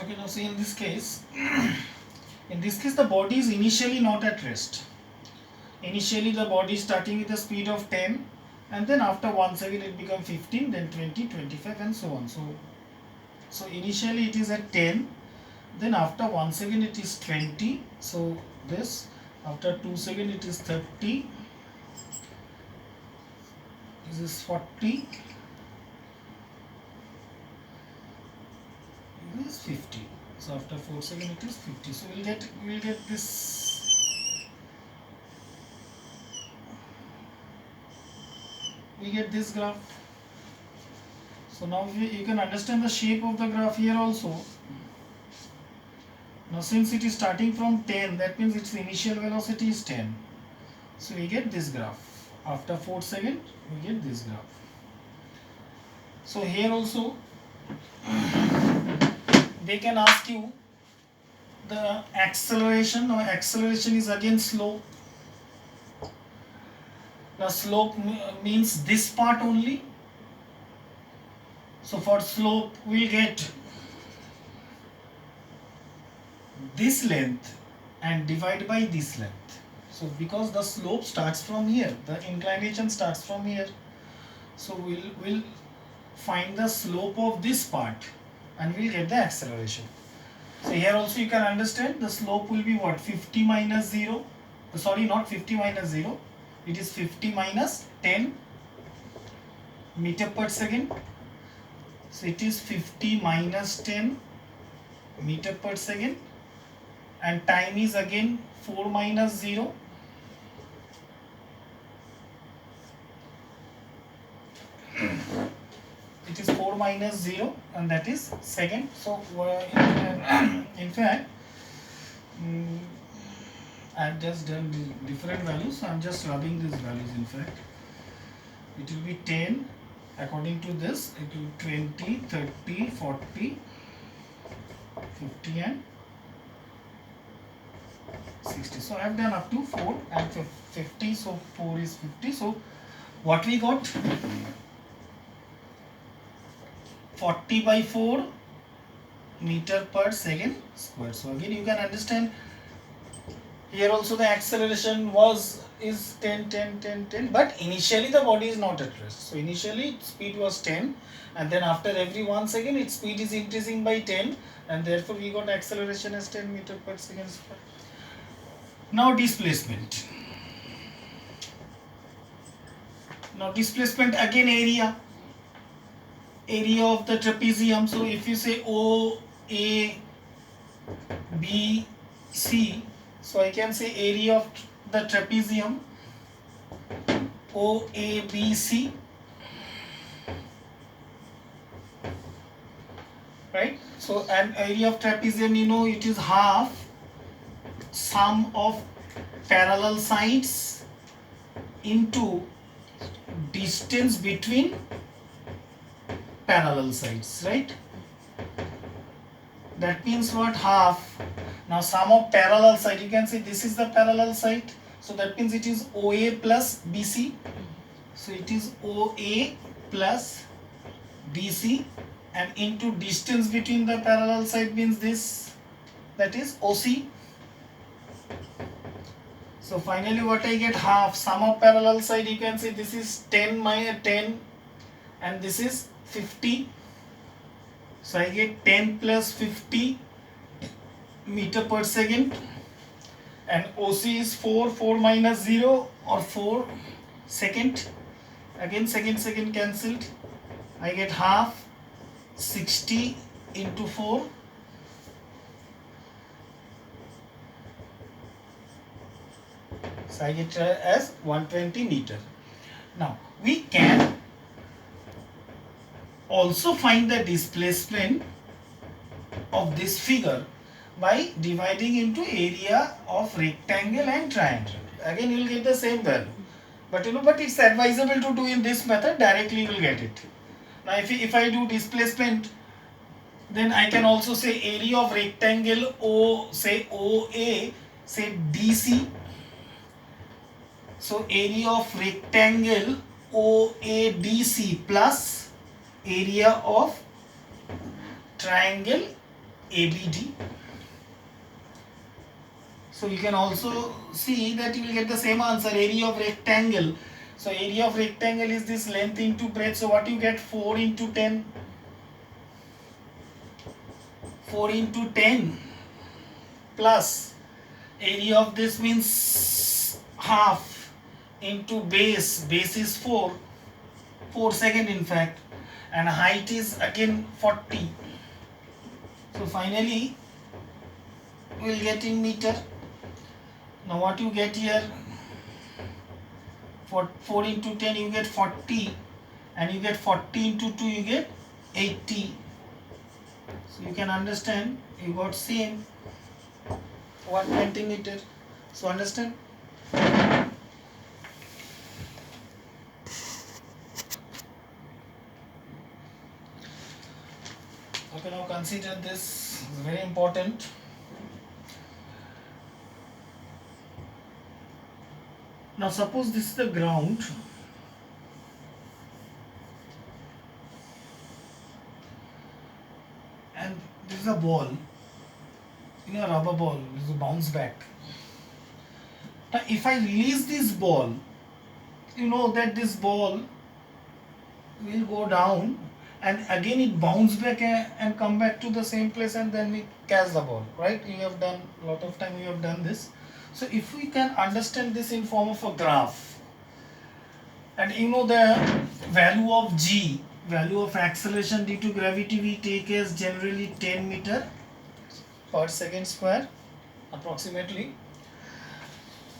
Okay, now see in this case, the body is initially not at rest. Initially the body is starting with a speed of 10, and then after 1 second it becomes 15, then 20, 25 and so on. So initially it is at 10, then after 1 second it is 20, so this, after 2 seconds it is 30, this is 40, this is 50. So after 4 seconds it is 50. So we'll get this. We get this graph. So now you can understand the shape of the graph here also. Now since it is starting from 10, that means its initial velocity is 10. So we get this graph. After 4 seconds, we get this graph. So here also, they can ask you the acceleration. Now acceleration is again slope. Now slope means this part only. So for slope, we'll get this length and divide by this length. So because the slope starts from here, the inclination starts from here, so we'll find the slope of this part and we'll get the acceleration. So here also you can understand the slope will be what? 50 minus 0. Sorry, not 50 minus 0. It is 50 minus 10 meter per second. So it is 50 minus 10 meter per second, and time is again 4 minus 0. It is 4 minus 0, and that is second. So in fact, I have just done different values, so I am just rubbing these values. In fact, it will be 10 according to this, it will be 20, 30, 40, 50 and 60. So I have done up to 4 and 50, so 4 is 50. So what we got? 40 by 4 meter per second square. So again you can understand here also the acceleration is 10, 10, 10, 10, but initially the body is not at rest. So initially its speed was 10, and then after every 1 second its speed is increasing by 10, and therefore we got acceleration as 10 meter per second square. Now displacement. Now displacement, again area of the trapezium. So if you say O, A, B, C, so I can say area of the trapezium O, A, B, C, right? So an area of trapezium, you know, it is half sum of parallel sides into distance between parallel sides, right? That means what? Half. Now sum of parallel side, you can say this is the parallel side, so that means it is OA plus BC. So it is OA plus BC, and into distance between the parallel side means this, that is OC. So finally what I get? Half sum of parallel side, you can say this is 10 minus 10 and this is 50. So I get 10 plus 50 meter per second, and OC is 4 minus 0 or 4 second. Again second cancelled. I get half 60 into 4. So I get as 120 meter. Now we can also find the displacement of this figure by dividing into area of rectangle and triangle. Again you will get the same value, but it's advisable to do in this method. Directly you will get it. Now if I do displacement, then I can also say area of rectangle O, say OA, say DC. So area of rectangle OADC plus area of triangle ABD. So you can also see that you will get the same answer, area of rectangle. So area of rectangle is this length into breadth. So what you get, 4 into 10. 4 into 10 plus area of this means half into base. Base is 4 second in fact, and height is again 40. So finally we will get in meter. Now what you get here, for 4 into 10 you get 40, and you get 40 into 2 you get 80. So you can understand you got same 120 meter. So understand. Okay, now consider this is very important. Now suppose this is the ground, and this is a ball, a rubber ball, this is a bounce back. Now if I release this ball, you know that this ball will go down and again it bounce back and come back to the same place, and then we catch the ball, right? You have done a lot of time, you have done this. So if we can understand this in form of a graph, and you know the value of g, value of acceleration due to gravity, we take as generally 10 meter per second square approximately.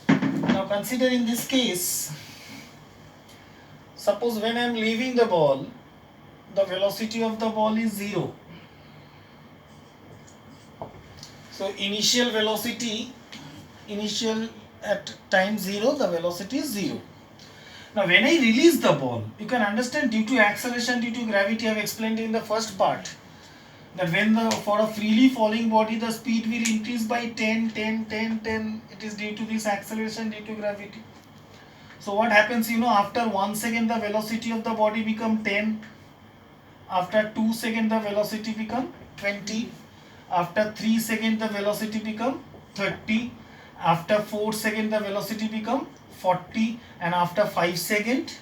Now consider in this case, suppose when I am leaving the ball, the velocity of the ball is 0. So initial velocity, initial at time 0, the velocity is 0. Now when I release the ball, you can understand due to acceleration, due to gravity, I have explained in the first part that when for a freely falling body the speed will increase by 10, 10, 10, 10, it is due to this acceleration due to gravity. So what happens, after 1 second the velocity of the body become 10, after 2 seconds the velocity become 20, after 3 seconds the velocity become 30, after 4 seconds the velocity become 40, and after 5 seconds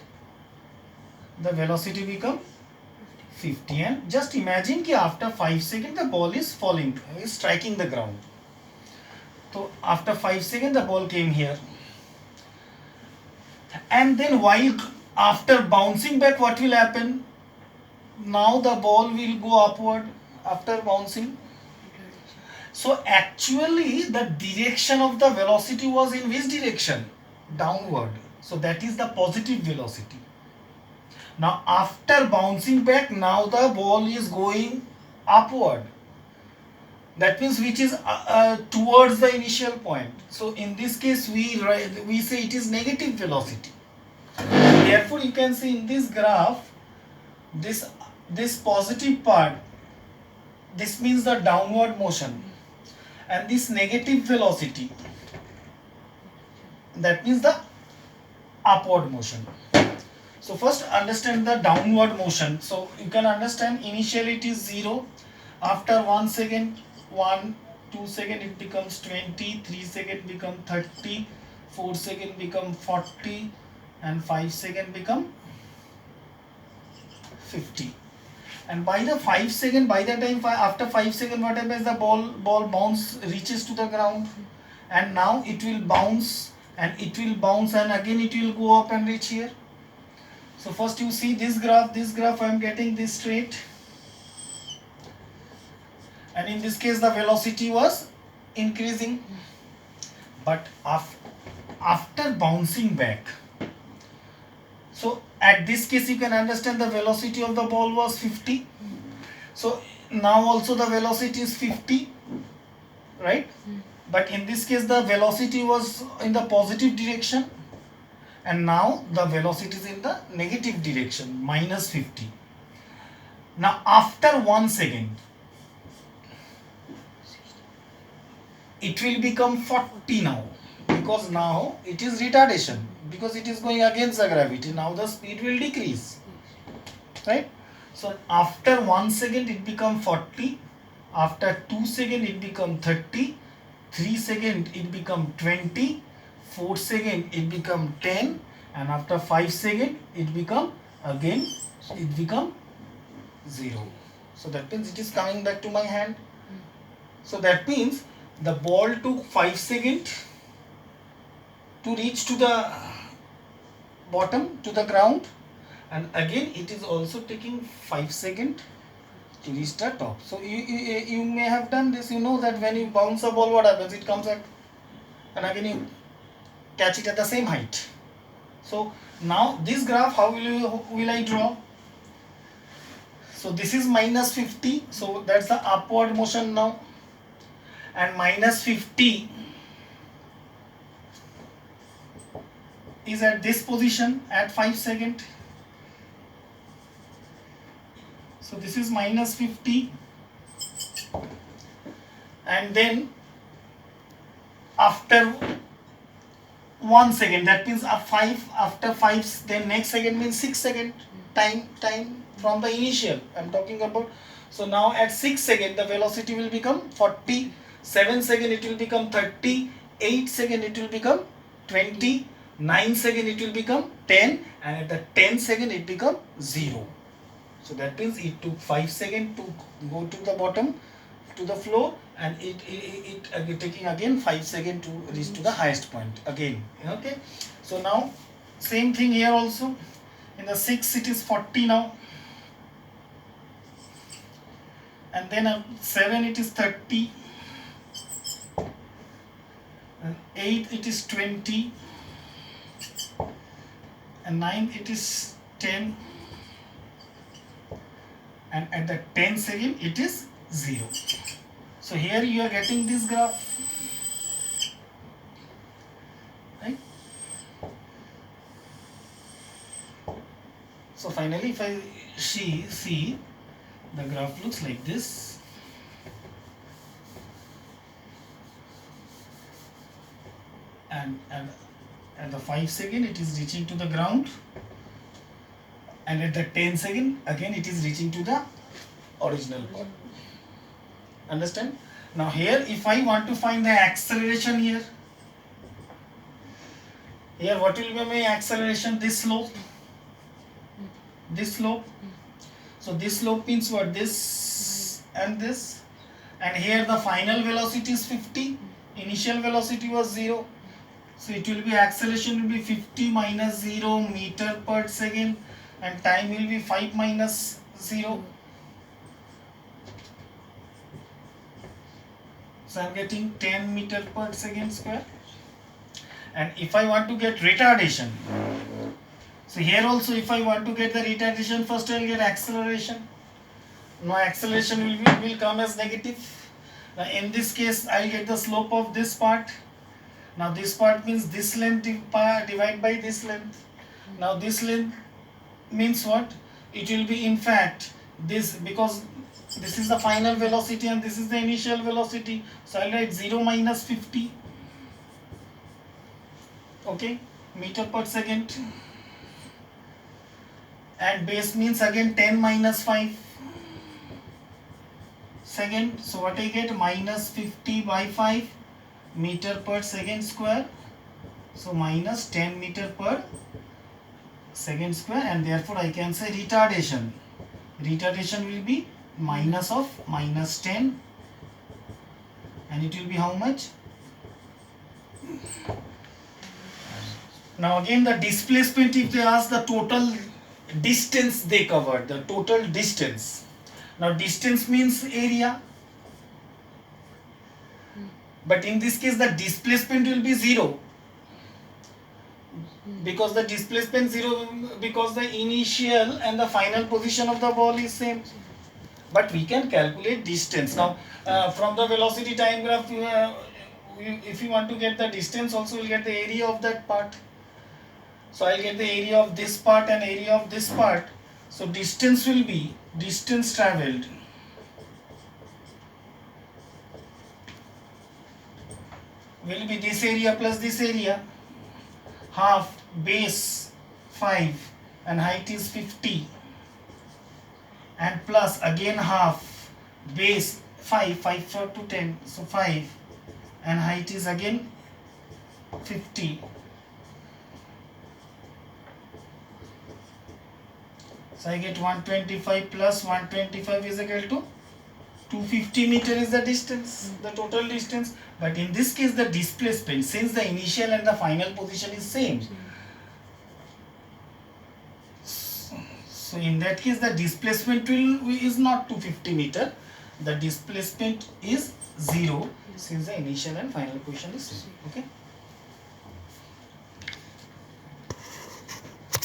the velocity become 50. And just imagine that after 5 seconds the ball is falling, is striking the ground. So after 5 seconds the ball came here, and then while after bouncing back, what will happen? Now the ball will go upward after bouncing. So actually the direction of the velocity was in which direction? Downward. So that is the positive velocity. Now after bouncing back, now the ball is going upward. That means which is towards the initial point. So in this case we say it is negative velocity. Therefore you can see in this graph, this positive part, this means the downward motion, and this negative velocity, that means the upward motion. So first understand the downward motion. So you can understand initially it is 0, after 1 second, 1, 2 second it becomes 20, 3 second become 30, 4 second become 40, and 5 second become 50. And by the 5 second, by the time after 5 second, what happens? The ball bounce reaches to the ground, and now it will bounce, and it will bounce, and again it will go up and reach here. So first you see this graph I am getting this straight, and in this case the velocity was increasing, but after bouncing back, so at this case you can understand the velocity of the ball was 50. So now also the velocity is 50, right? But in this case the velocity was in the positive direction, and now the velocity is in the negative direction, minus 50. Now after 1 second, it will become 40 now, because now it is retardation, because it is going against the gravity. Now the speed will decrease, right? So after 1 second it become 40, After 2 seconds it become 30, 3 seconds it become 20, 4 seconds it become 10, and after 5 seconds it become 0. So that means it is coming back to my hand. So that means the ball took 5 seconds to reach to the bottom, to the ground, and again it is also taking 5 seconds to reach the top. So you may have done this. You know that when you bounce a ball, what happens? It comes at, and again you catch it at the same height. So now this graph, how will I draw? So this is minus 50. So that's the upward motion now, and minus 50 is at this position at 5 seconds. So this is minus 50, and then after 1 second, that means after 5, then next second means 6 second time from the initial I'm talking about. So now at 6 second the velocity will become 40, 7 second it will become 30, 8 second it will become 20, 9 second it will become 10, and at the 10 second it become 0. So that means it took 5 seconds to go to the bottom, to the floor, and it taking again 5 seconds to reach to the highest point again. Okay. So now same thing here also. In the 6 it is 40 now, and then 7 it is 30, and 8 it is 20, and 9 it is 10, and at the 10 second it is 0. So here you are getting this graph, right? So finally if I see the graph looks like this. And at the 5 second it is reaching to the ground, and at the 10 second again it is reaching to the original point. Understand? Now here if I want to find the acceleration here what will be my acceleration? This slope. So this slope means what? This and this, and here the final velocity is 50, initial velocity was 0. So it will be, acceleration will be 50 minus 0 meter per second, and time will be 5 minus 0. So I am getting 10 meter per second square. And if I want to get retardation, so here also if I want to get the retardation, first I will get acceleration. Now acceleration will come as negative. Now in this case I will get the slope of this part. Now this part means this length divided by this length. Now this length means what? It will be in fact this, because this is the final velocity and this is the initial velocity. So I will write 0 minus 50. Okay, meter per second. And base means again 10 minus 5 second. So what I get? Minus 50 by 5 meter per second square. So minus 10 meter per second square, and therefore I can say retardation. Retardation will be minus of minus 10, and it will be how much? Now again the displacement, if they ask the total distance they covered, the total distance. Now distance means area, but in this case the displacement will be 0, because the displacement 0, because the initial and the final position of the ball is same. But we can calculate distance. Now from the velocity time graph, if you want to get the distance also, you will get the area of that part. So I will get the area of this part and area of this part. So distance will be distance travelled will be this area plus this area, half base 5 and height is 50, and plus again half base 5 4 to 10, so 5, and height is again 50. So I get 125 plus 125 is equal to 250 meter is the distance, the total distance. But in this case the displacement, since the initial and the final position is same, so in that case the displacement is not 250 meter, the displacement is 0 since the initial and final position is same. Okay.